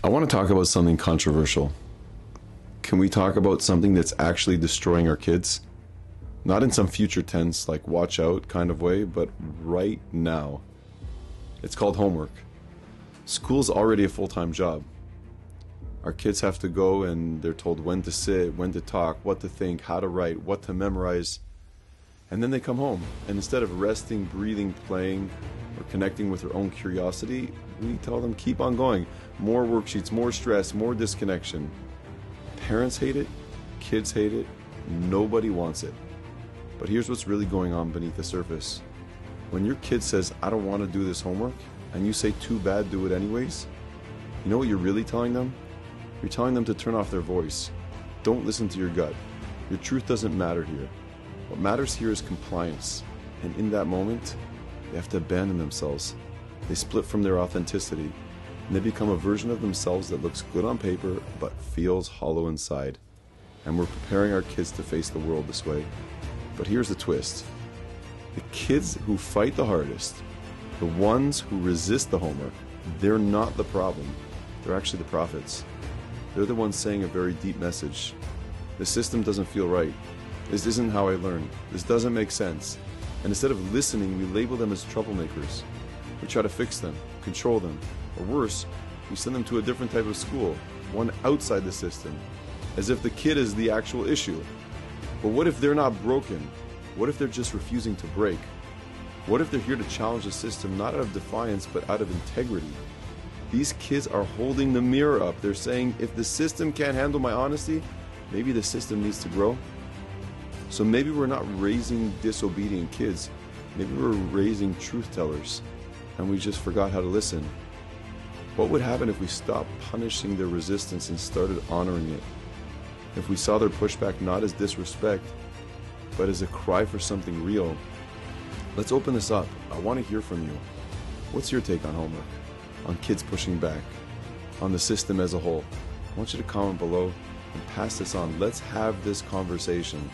I want to talk about something controversial. Can we talk about something that's actually destroying our kids? Not in some future tense, like watch out kind of way, but right now. It's called homework. School's already a full-time job. Our kids have to go and they're told when to sit, when to talk, what to think, how to write, what to memorize. And then they come home, and instead of resting, breathing, playing, or connecting with their own curiosity, we tell them keep on going. More worksheets, more stress, more disconnection. Parents hate it, kids hate it, nobody wants it. But here's what's really going on beneath the surface. When your kid says, I don't want to do this homework, and you say, too bad, do it anyways, you know what you're really telling them? You're telling them to turn off their voice. Don't listen to your gut. Your truth doesn't matter here. What matters here is compliance. And in that moment, they have to abandon themselves. They split from their authenticity, and they become a version of themselves that looks good on paper, but feels hollow inside. And we're preparing our kids to face the world this way. But here's the twist. The kids who fight the hardest, the ones who resist the homework, they're not the problem. They're actually the prophets. They're the ones saying a very deep message. The system doesn't feel right. This isn't how I learn. This doesn't make sense. And instead of listening, we label them as troublemakers. We try to fix them, control them, or worse, we send them to a different type of school, one outside the system, as if the kid is the actual issue. But what if they're not broken? What if they're just refusing to break? What if they're here to challenge the system, not out of defiance, but out of integrity? These kids are holding the mirror up. They're saying, if the system can't handle my honesty, maybe the system needs to grow. So maybe we're not raising disobedient kids. Maybe we're raising truth tellers, and we just forgot how to listen. What would happen if we stopped punishing their resistance and started honoring it? If we saw their pushback not as disrespect, but as a cry for something real? Let's open this up. I want to hear from you. What's your take on homework? On kids pushing back? On the system as a whole? I want you to comment below and pass this on. Let's have this conversation.